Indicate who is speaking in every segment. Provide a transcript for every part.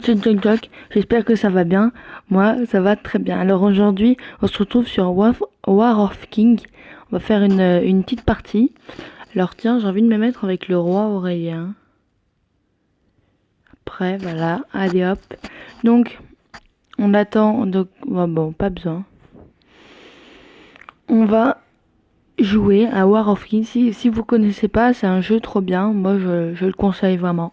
Speaker 1: monde, c'est Jack Jack. J'espère que ça va bien. Moi, ça va très bien. Alors aujourd'hui, on se retrouve sur War of King. On va faire une petite partie. Alors tiens, j'ai envie de me mettre avec le roi Aurélien. Après, voilà. Allez hop. Donc, on attend. Donc, bon, pas besoin. On va jouer à War of King. Si vous connaissez pas, c'est un jeu trop bien. Moi, je le conseille vraiment.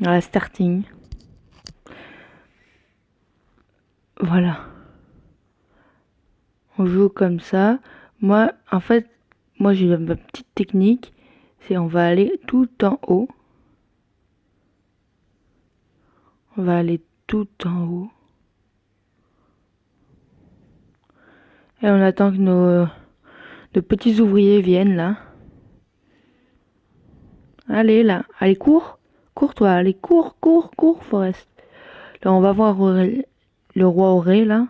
Speaker 1: Voilà, starting. Voilà. On joue comme ça. Moi, en fait, j'ai ma petite technique. C'est on va aller tout en haut. On va aller tout en haut. Et on attend que nos petits ouvriers viennent là. Allez là. Allez, cours. Cours toi. Allez, cours, Forest. Là, on va voir le roi Auré là.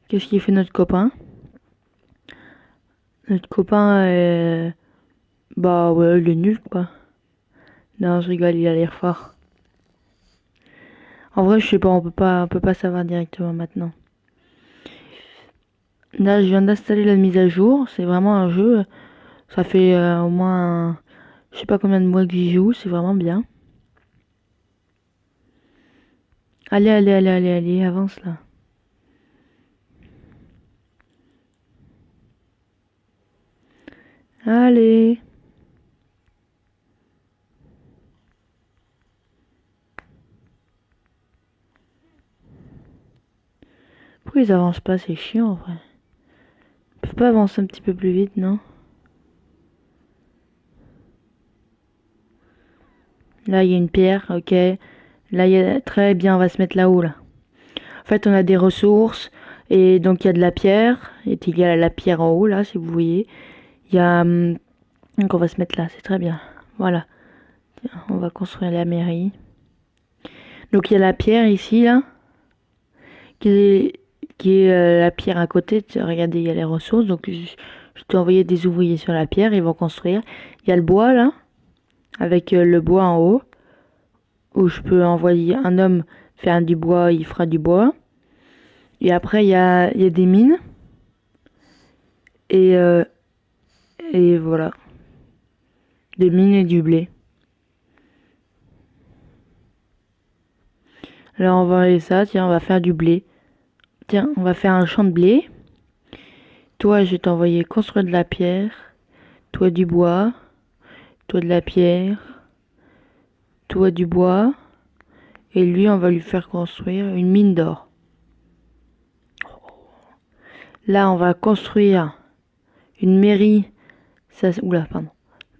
Speaker 1: Qu'est-ce qu'il fait notre copain? Notre copain, bah ouais, il est nul quoi. Non, je rigole, il a l'air fort. En vrai, je sais pas, on peut pas savoir directement maintenant. Là, je viens d'installer la mise à jour. C'est vraiment un jeu. Ça fait au moins, je sais pas combien de mois que j'y joue. C'est vraiment bien. Allez, avance là. Allez. Pourquoi ils avancent pas? C'est chiant en vrai. Ils peuvent pas avancer un petit peu plus vite, non? Là, il y a une pierre, ok. Là, il y a... Très bien, on va se mettre là-haut, là. En fait, on a des ressources. Et donc, il y a de la pierre. Est égal à la pierre en haut, là, si vous voyez. Il y a... Donc, on va se mettre là, c'est très bien. Voilà. On va construire la mairie. Donc, il y a la pierre ici, là. Qui est la pierre à côté. Regardez, il y a les ressources. Donc, je t'ai envoyé des ouvriers sur la pierre. Ils vont construire. Il y a le bois, là. Avec le bois en haut. Où je peux envoyer un homme faire du bois. Il fera du bois. Et après, il y a des mines. Et, et voilà. Des mines et du blé. Alors, on va aller ça. Tiens, on va faire du blé. Tiens, on va faire un champ de blé. Toi, je vais t'envoyer construire de la pierre. Toi, du bois. Toi, de la pierre. Toi, du bois. Et lui, on va lui faire construire une mine d'or. Là, on va construire une mairie. Ça, oula, pardon.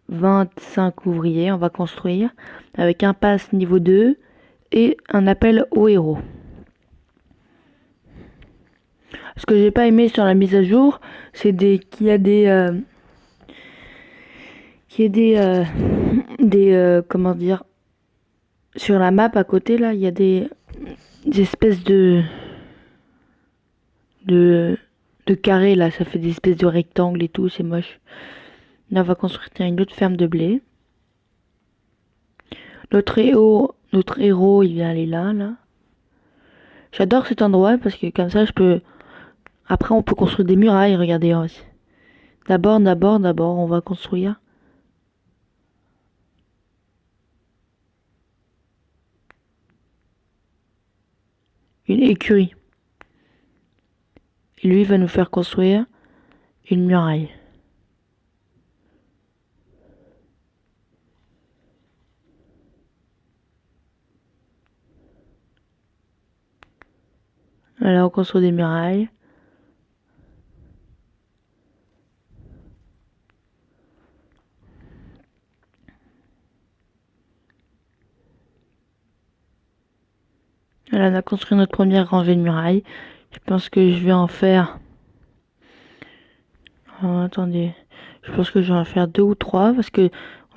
Speaker 1: 25 ouvriers, on va construire. Avec un pass niveau 2 et un appel aux héros. Ce que j'ai pas aimé sur la mise à jour, c'est qu'il y a comment dire, sur la map à côté là, il y a des espèces de carrés là, ça fait des espèces de rectangles et tout, c'est moche. Là, on va construire une autre ferme de blé. Notre héros, il vient aller là. J'adore cet endroit parce que comme ça, je peux. Après, on peut construire des murailles. Regardez. D'abord, on va construire une écurie. Et lui, il va nous faire construire une muraille. Là, on construit des murailles. Là, on a construit notre première rangée de murailles. Je pense que je vais en faire. Oh, attendez. Je pense que je vais en faire 2 ou 3 parce que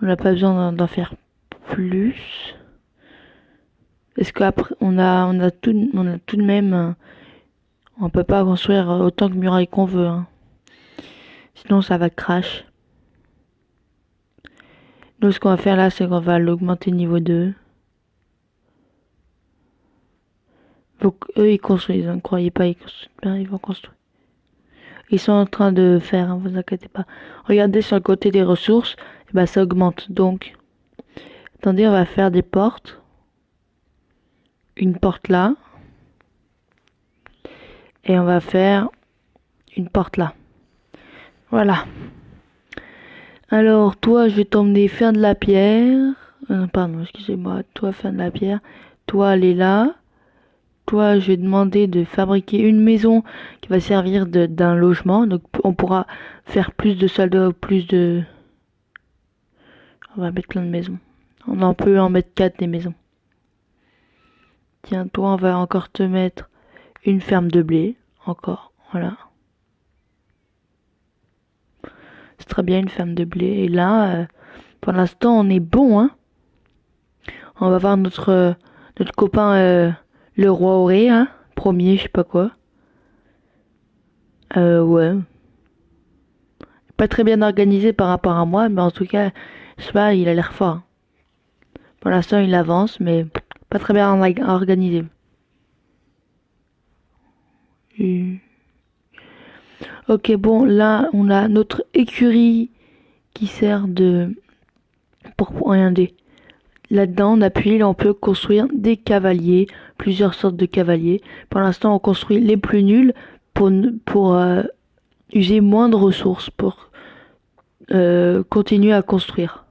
Speaker 1: on n'a pas besoin d'en faire plus. Est-ce qu'après on a tout de même on peut pas construire autant de murailles qu'on veut, hein. Sinon ça va crash. Donc ce qu'on va faire là, c'est qu'on va l'augmenter niveau 2. Donc eux ils construisent, ne croyez pas, ils construisent bien, ils vont construire. Ils sont en train de faire, hein, vous inquiétez pas. Regardez sur le côté des ressources, et ben ça augmente. Donc, attendez, on va faire des portes. Une porte là. Et on va faire une porte là. Voilà. Alors, toi, je vais t'emmener faire de la pierre. Pardon, excusez-moi. Toi, faire de la pierre. Toi, aller là. Toi, je vais demander de fabriquer une maison qui va servir d'un logement. Donc, on pourra faire plus de soldats, plus de... On va mettre plein de maisons. On en peut en mettre 4 des maisons. Tiens, toi, on va encore te mettre une ferme de blé. Encore, voilà. C'est très bien une ferme de blé. Et là, pour l'instant, on est bon, hein. On va voir notre copain, le roi Auré, hein. Premier, je sais pas quoi. Ouais. Pas très bien organisé par rapport à moi, mais en tout cas, je sais pas, il a l'air fort. Pour l'instant, il avance, mais pas très bien organisé. Hmm. Ok, bon, là, on a notre écurie qui sert de... Pour orienter. Là-dedans, on appuie, là, on peut construire des cavaliers, plusieurs sortes de cavaliers. Pour l'instant, on construit les plus nuls pour user moins de ressources, pour continuer à construire.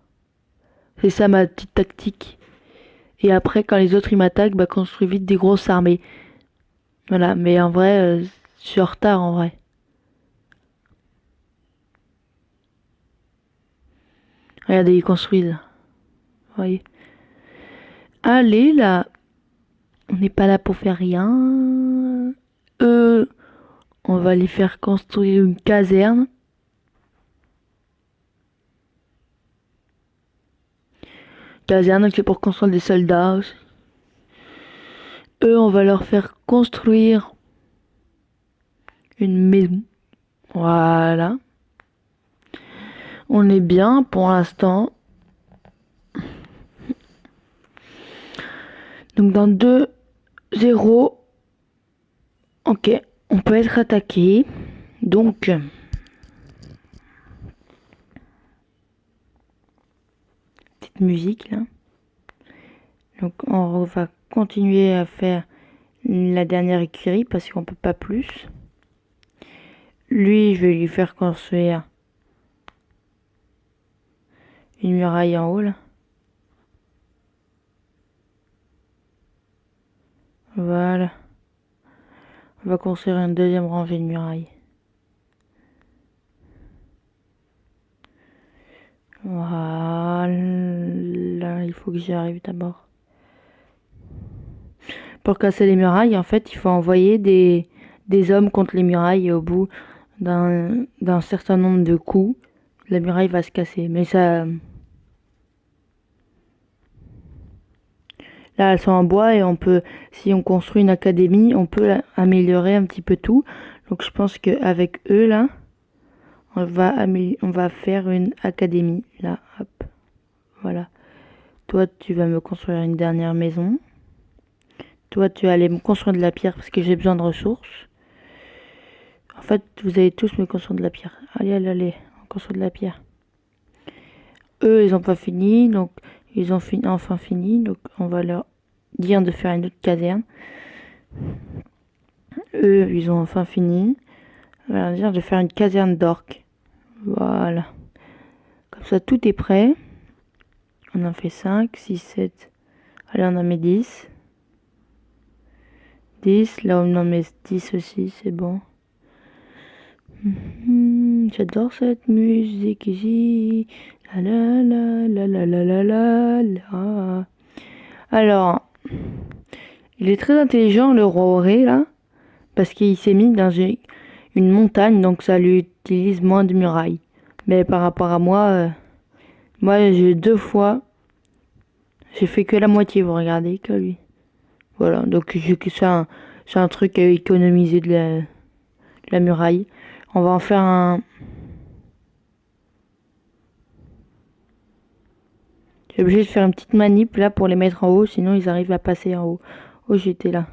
Speaker 1: C'est ça ma petite tactique. Et après, quand les autres ils m'attaquent, bah, construis vite des grosses armées. Voilà, mais en vrai, je suis en retard en vrai. Regardez, ils construisent. Vous voyez. Allez, là, on n'est pas là pour faire rien. Eux, on va les faire construire une caserne. Caserne, c'est pour construire des soldats aussi. Eux, on va leur faire construire une maison. Voilà. On est bien pour l'instant. Donc dans 2-0, ok, on peut être attaqué. Donc, petite musique là. Donc on va continuer à faire la dernière écurie parce qu'on peut pas plus. Lui, je vais lui faire construire une muraille en haut là. Voilà. On va construire une deuxième rangée de murailles. Voilà. Il faut que j'y arrive d'abord. Pour casser les murailles, en fait, il faut envoyer des hommes contre les murailles et au bout d'un certain nombre de coups, la muraille va se casser. Mais ça... Là, elles sont en bois et on peut, si on construit une académie, on peut améliorer un petit peu tout. Donc je pense qu'avec eux, là, on va faire une académie. Là, hop, voilà. Toi, tu vas me construire une dernière maison. Toi, tu vas aller me construire de la pierre parce que j'ai besoin de ressources. En fait, vous allez tous me construire de la pierre. Allez, allez, allez, on construit de la pierre. Eux, ils ont pas fini, donc ils ont enfin fini. Donc on va leur dire de faire une autre caserne. Eux, ils ont enfin fini. On va leur dire de faire une caserne d'orques. Voilà. Comme ça, tout est prêt. On en fait 5, 6, 7. Allez, on en met 10. 10. Là, on en met 10 aussi, c'est bon. J'adore cette musique ici. La la la la la la la la. Alors, il est très intelligent le roi Auré là, parce qu'il s'est mis dans une montagne, donc ça lui utilise moins de murailles. Mais par rapport à moi, moi j'ai 2 fois, j'ai fait que la moitié, vous regardez, que lui. Voilà, donc c'est un truc à économiser de la muraille. On va en faire un... J'ai obligé de faire une petite manip là pour les mettre en haut, sinon ils arrivent à passer en haut. Oh, j'étais là.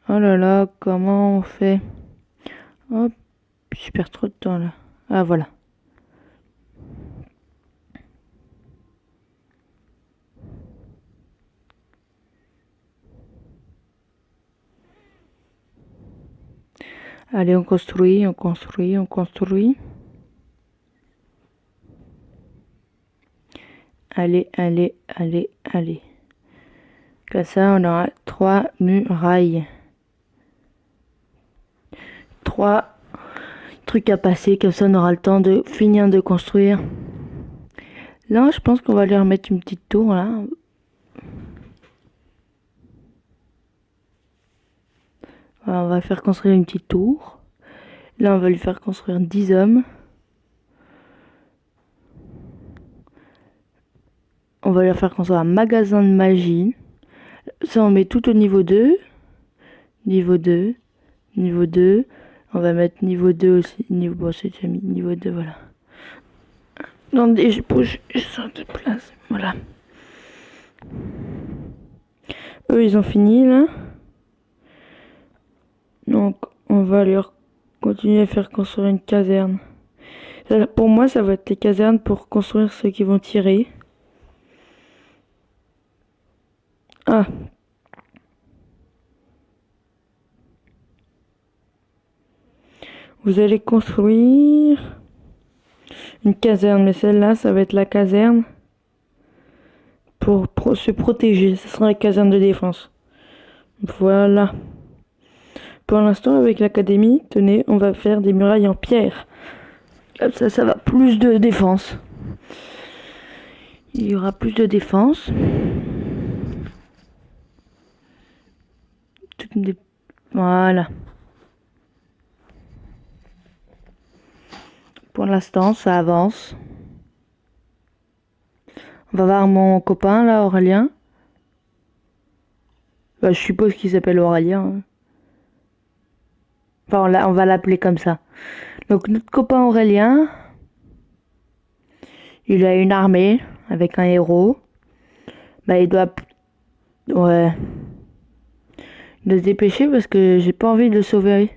Speaker 1: Oh là là, comment on fait? Hop, je perds trop de temps là. Ah voilà. Allez, on construit, on construit, on construit. Allez, allez, allez, allez. Comme ça, on aura 3 murailles. 3 trucs à passer, comme ça on aura le temps de finir de construire. Là, je pense qu'on va lui remettre une petite tour là. Voilà, on va faire construire une petite tour. Là, on va lui faire construire 10 hommes. On va lui faire construire un magasin de magie. Ça, on met tout au niveau 2. Niveau 2. Niveau 2. On va mettre niveau 2 aussi. Bon, c'est déjà mis. Niveau 2, voilà. Attendez, je bouge. Je sors de place. Voilà. Eux, ils ont fini, là. Donc, on va leur continuer à faire construire une caserne. Pour moi, ça va être les casernes pour construire ceux qui vont tirer. Ah. Vous allez construire une caserne, mais celle-là, ça va être la caserne pour se protéger. Ce sera la caserne de défense. Voilà. Pour l'instant, avec l'académie, tenez, on va faire des murailles en pierre. Comme ça va plus de défense. Il y aura plus de défense. Voilà. Pour l'instant, ça avance. On va voir mon copain là, Aurélien. Bah, je suppose qu'il s'appelle Aurélien. Enfin, on va l'appeler comme ça. Donc notre copain Aurélien, il a une armée avec un héros. Bah il doit... Ouais. Il doit se dépêcher parce que j'ai pas envie de le sauver.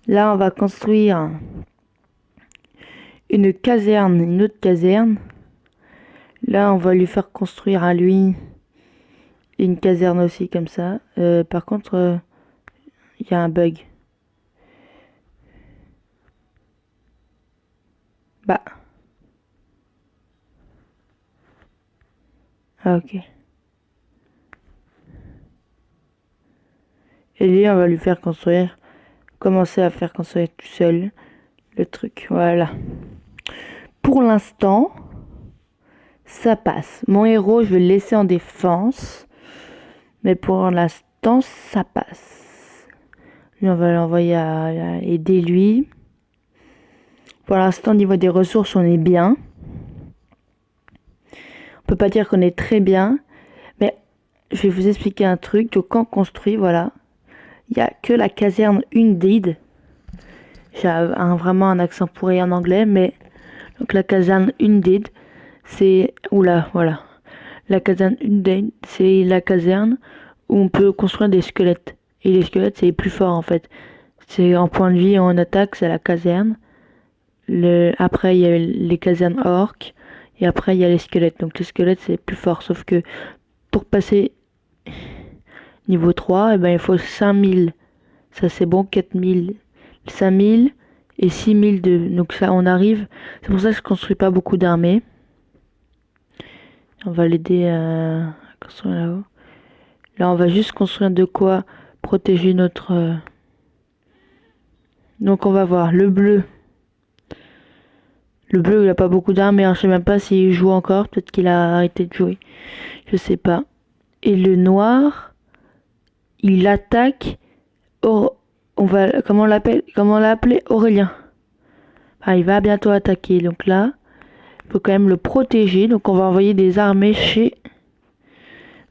Speaker 1: Là, on va construire une caserne, une autre caserne. Là, on va lui faire construire à lui une caserne aussi comme ça. Par contre, il y a un bug. Bah. Ah, ok. Et lui, on va lui faire construire. Commencer à faire construire tout seul le truc. Voilà. Pour l'instant, ça passe. Mon héros, je vais le laisser en défense. Mais pour l'instant, ça passe. Lui, on va l'envoyer à aider lui. Pour l'instant, au niveau des ressources, on est bien. On peut pas dire qu'on est très bien. Mais je vais vous expliquer un truc. Donc, quand on construit, voilà. Il n'y a que la caserne Undead. J'ai vraiment un accent pourri en anglais. Mais donc la caserne Undead, c'est... Oula, voilà. La caserne Undead, c'est la caserne où on peut construire des squelettes. Et les squelettes, c'est les plus forts en fait. C'est en point de vie et en attaque, c'est la caserne. Après, il y a les casernes orques. Et après, il y a les squelettes. Donc les squelettes, c'est plus fort. Sauf que pour passer niveau 3, eh ben, il faut 5000. Ça, c'est bon, 4000. 5000 et 6000 de... Donc ça, on arrive. C'est pour ça que je construis pas beaucoup d'armées. On va l'aider à construire là-haut. Là, on va juste construire de quoi protéger notre... Donc, on va voir. Le bleu. Le bleu, il a pas beaucoup d'armes, mais je sais même pas s'il joue encore. Peut-être qu'il a arrêté de jouer. Je sais pas. Et le noir, il attaque... Comment on l'a appelé Aurélien. Enfin, il va bientôt attaquer. Donc là, il faut quand même le protéger. Donc, on va envoyer des armées chez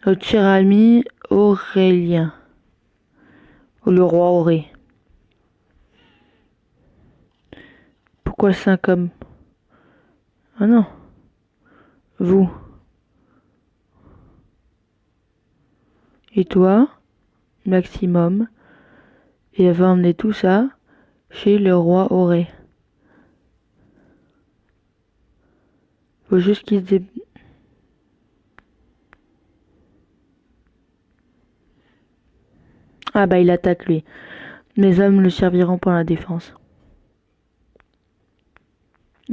Speaker 1: notre cher ami Aurélien. Ou le roi Auré. Pourquoi 5 hommes? Ah non. Vous. Et toi? maximum. Et elle va emmener tout ça chez le roi Auré. Faut juste qu'il se Ah bah il attaque lui. Mes hommes le serviront pour la défense.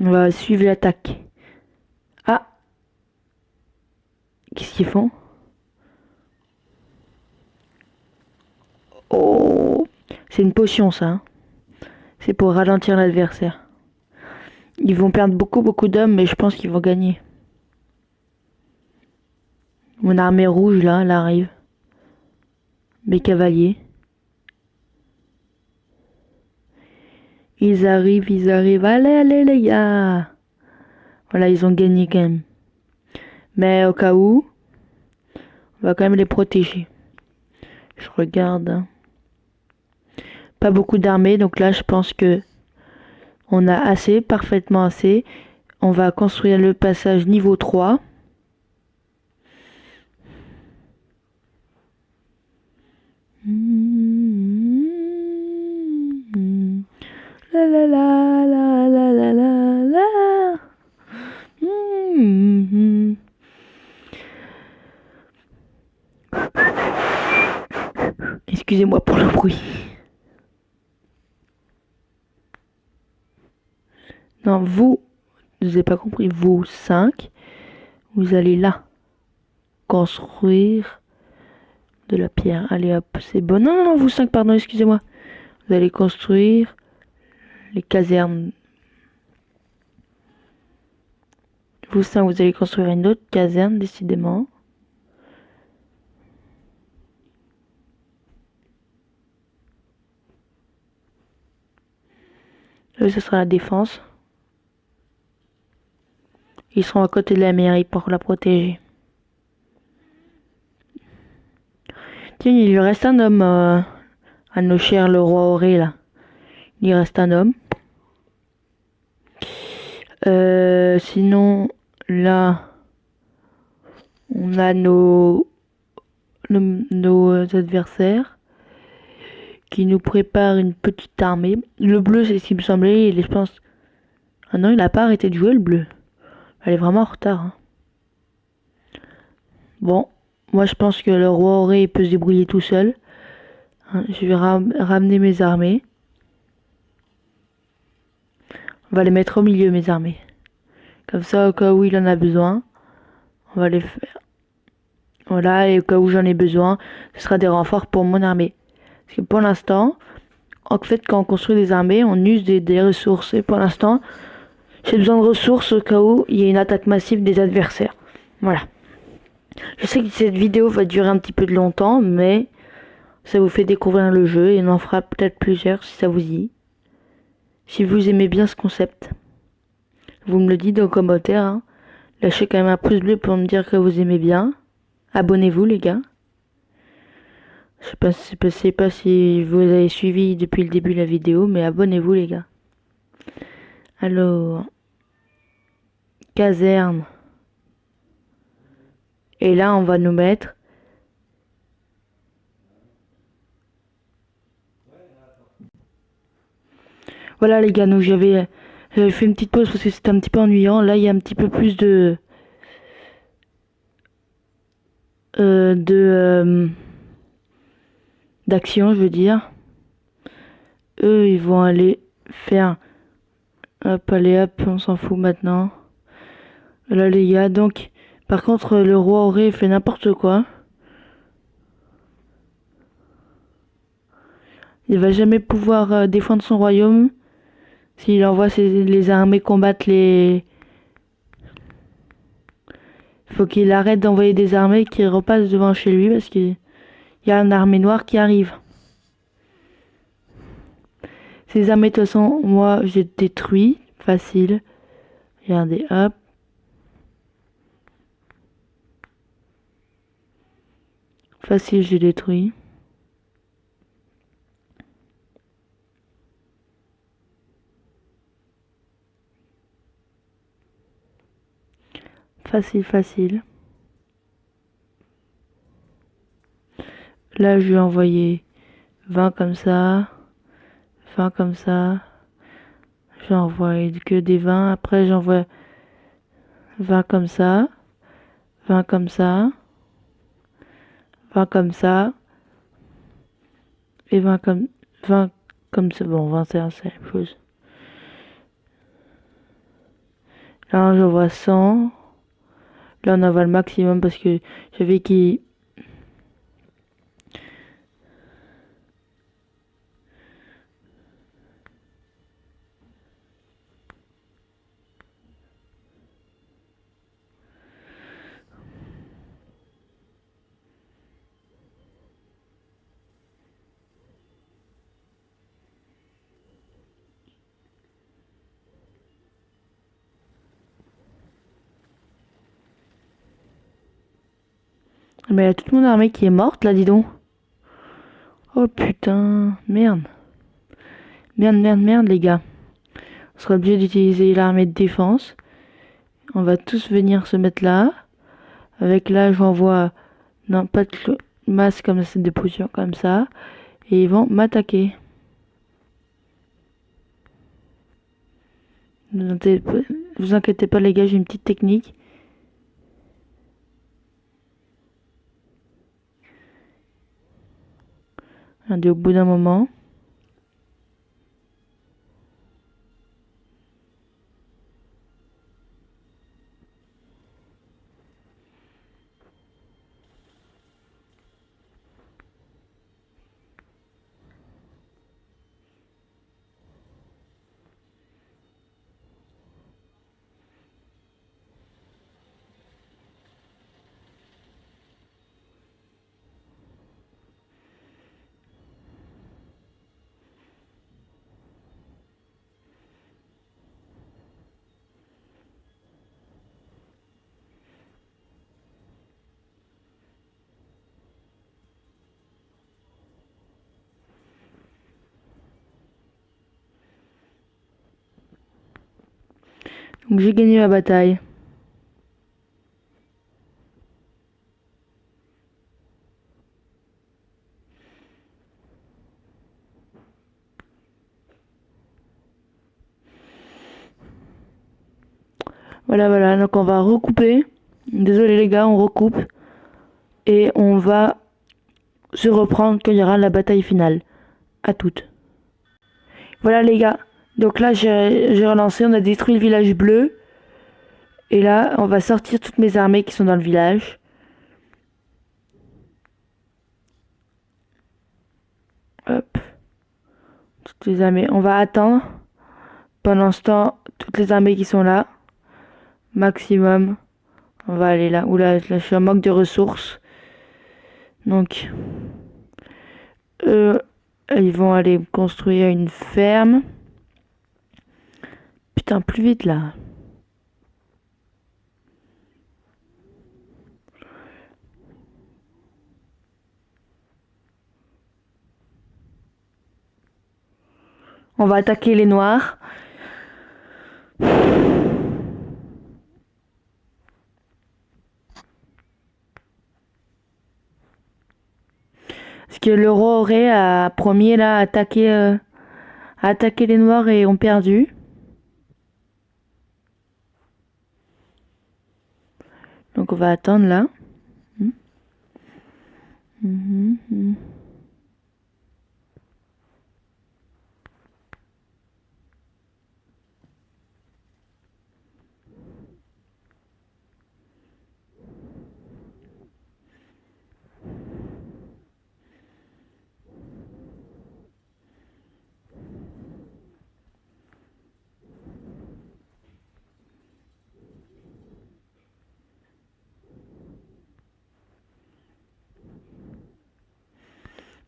Speaker 1: On va suivre l'attaque. Ah, qu'est-ce qu'ils font? Oh, c'est une potion ça, hein. C'est pour ralentir l'adversaire. Ils vont perdre beaucoup d'hommes, mais je pense qu'ils vont gagner. Mon armée rouge là, elle arrive. Mes cavaliers. Ils arrivent. Allez les gars. Voilà, ils ont gagné quand même. Mais au cas où, on va quand même les protéger. Je regarde, hein. Pas beaucoup d'armées, donc là je pense que on a assez, parfaitement assez. On va construire le passage niveau 3. La la la la la la la la. Excusez-moi pour le bruit. Non, vous n'avez pas compris. Vous 5, vous allez là construire de la pierre. Allez hop, c'est bon. Non, vous 5, pardon, excusez-moi. Vous allez construire les casernes. Vous 5, vous allez construire une autre caserne, décidément. Eux, ce sera la défense. Ils seront à côté de la mairie pour la protéger. Tiens, il lui reste un homme à nos chers le roi Auré là. Il reste un homme. Sinon, là, on a nos adversaires qui nous préparent une petite armée. Le bleu, c'est ce qui me semblait. Je pense. Ah non, il n'a pas arrêté de jouer le bleu. Elle est vraiment en retard, hein. Bon, moi je pense que le roi Auré peut se débrouiller tout seul. Hein, je vais ramener mes armées. On va les mettre au milieu, mes armées. Comme ça, au cas où il en a besoin, on va les faire. Voilà, et au cas où j'en ai besoin, ce sera des renforts pour mon armée. Parce que pour l'instant, en fait, quand on construit des armées, on use des ressources. Et pour l'instant, j'ai besoin de ressources au cas où il y a une attaque massive des adversaires. Voilà. Je sais que cette vidéo va durer un petit peu de longtemps, mais ça vous fait découvrir le jeu et on en fera peut-être plusieurs si ça vous dit. Si vous aimez bien ce concept, vous me le dites dans les commentaires, hein. Lâchez quand même un pouce bleu pour me dire que vous aimez bien. Abonnez-vous les gars. Je sais pas si vous avez suivi depuis le début de la vidéo, mais abonnez-vous les gars. Alors, caserne. Et là, on va nous mettre. Voilà les gars, donc j'avais fait une petite pause parce que c'était un petit peu ennuyant. Là, il y a un petit peu plus de d'action, je veux dire. Eux, ils vont aller faire. Hop, allez, hop, on s'en fout maintenant. Là, les gars, donc, par contre, le roi aurait fait n'importe quoi. Il va jamais pouvoir défendre son royaume s'il envoie les armées combattre les. Faut qu'il arrête d'envoyer des armées et qu'il repasse devant chez lui parce qu'il y a une armée noire qui arrive. Ces armées, de toute façon, moi, j'ai détruit. Facile. Regardez, hop. Facile, j'ai détruit. Facile. Là, je lui ai envoyé 20 comme ça, 20 comme ça. J'envoie que des 20. Après, j'envoie 20 comme ça, 20 comme ça, 20 comme ça, et 20 comme ça. Bon, 21, c'est la même chose. Là, j'envoie 100. Là, on envoie le maximum parce que j'avais qui. Mais il y a toute mon armée qui est morte là, dis donc. Oh putain, merde. Merde, merde, merde, les gars. On sera obligé d'utiliser l'armée de défense. On va tous venir se mettre là. Avec là, j'envoie. Non, pas de masse comme ça, de potions comme ça. Et ils vont m'attaquer. Vous inquiétez pas, les gars, j'ai une petite technique. Regardez, au bout d'un moment. Donc j'ai gagné la bataille. Voilà, voilà, donc on va recouper. Désolé les gars, on recoupe. Et on va se reprendre quand il y aura la bataille finale. À toutes. Voilà les gars. Donc là, j'ai relancé, on a détruit le village bleu. Et là, on va sortir toutes mes armées qui sont dans le village. Hop. Toutes les armées. On va attendre. Pendant ce temps, toutes les armées qui sont là. Maximum. On va aller là. Oula, là, je suis en manque de ressources. Donc, eux, ils vont aller construire une ferme. Putain, plus vite là. On va attaquer les noirs. Parce que le roi aurait a promis là attaquer les noirs et ont perdu. Donc on va attendre là.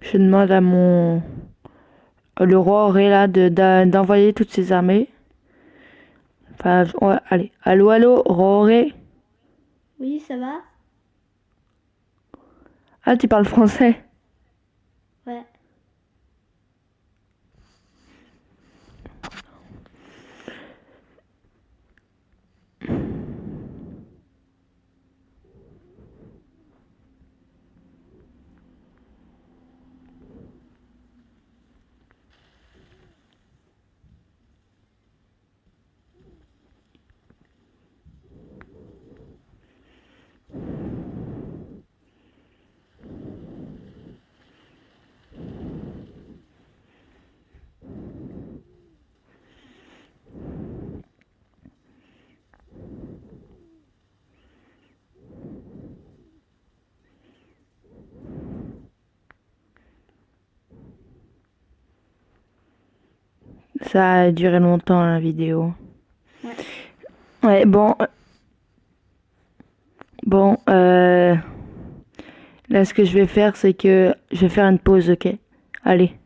Speaker 1: Je demande à mon... Le roi aurait là d'envoyer toutes ses armées. Enfin, allez. Allô, allô, roi aurait.
Speaker 2: Oui, ça va?
Speaker 1: Ah, tu parles français.
Speaker 2: Ouais.
Speaker 1: Ça a duré longtemps la vidéo.
Speaker 2: Ouais.
Speaker 1: Ouais, bon, là ce que je vais faire, c'est que je vais faire une pause, ok? Allez.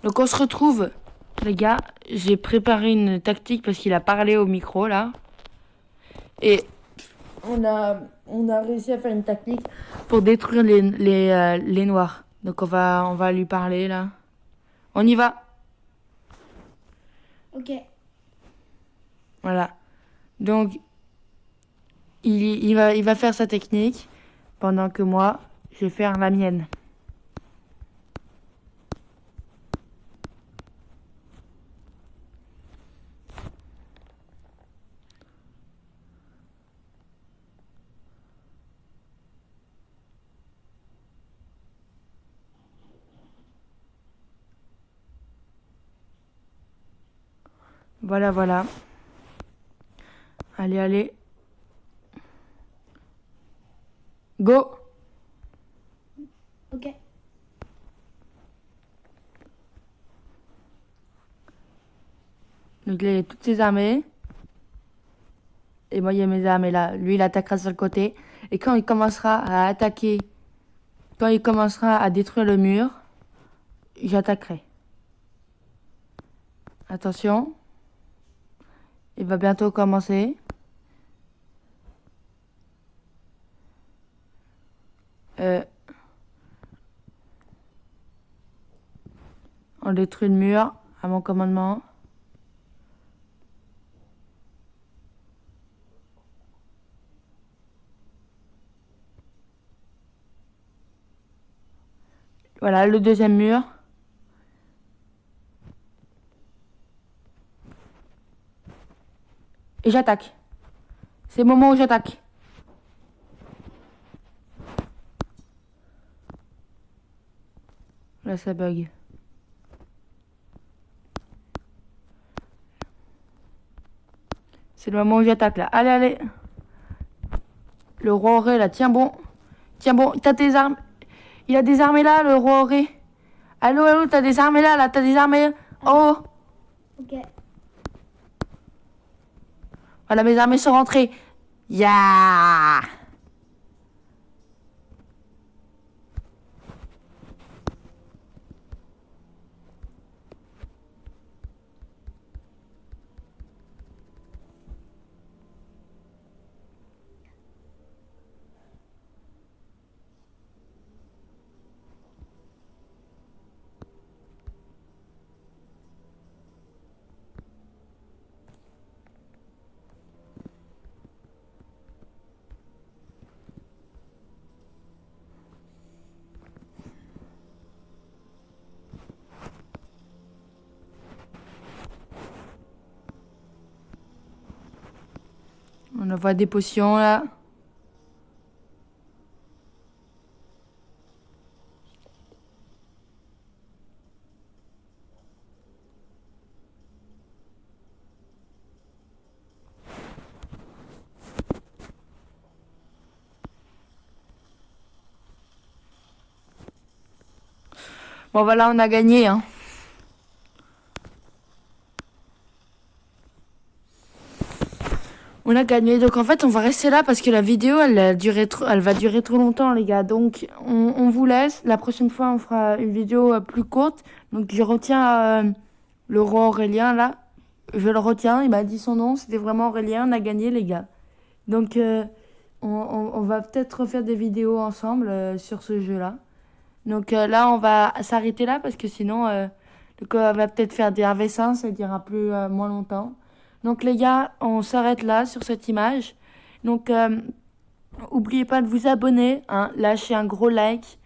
Speaker 1: Donc on se retrouve, les gars. J'ai préparé une tactique parce qu'il a parlé au micro là. Et on a réussi à faire une tactique pour détruire les noirs. Donc on va lui parler là. On y va.
Speaker 2: Ok.
Speaker 1: Voilà. Donc il va faire sa technique pendant que moi, je vais faire la mienne. Voilà, voilà. Allez, allez. Go!
Speaker 2: Ok.
Speaker 1: Donc il a toutes ses armées. Et moi, il y a mes armées là. Lui, il attaquera sur le côté. Et quand il commencera à attaquer, quand il commencera à détruire le mur, j'attaquerai. Attention. Il va bientôt commencer. On détruit le mur à mon commandement. Voilà, le deuxième mur. Et j'attaque. C'est le moment où j'attaque. Là, ça bug. C'est le moment où j'attaque là. Allez, allez. Le roi Auré là, tiens bon. Tiens bon, t'as tes armes. Il a des armées là, le roi Auré. Allô, allô, t'as des armées là, t'as des armées. Oh!
Speaker 2: Ok.
Speaker 1: Voilà, mes armées sont rentrées. Ya! On envoie des potions là. Bon voilà, on a gagné hein. On a gagné. Donc en fait, on va rester là parce que la vidéo, elle va durer trop longtemps, les gars. Donc on vous laisse. La prochaine fois, on fera une vidéo plus courte. Donc je retiens le roi Aurélien là. Je le retiens. Il m'a dit son nom. C'était vraiment Aurélien. On a gagné, les gars. Donc on va peut-être refaire des vidéos ensemble sur ce jeu-là. Donc là, on va s'arrêter là parce que sinon, donc, on va peut-être faire des AV5, ça durera plus moins longtemps. Donc les gars, on s'arrête là sur cette image. Donc oubliez pas de vous abonner, hein, lâchez un gros like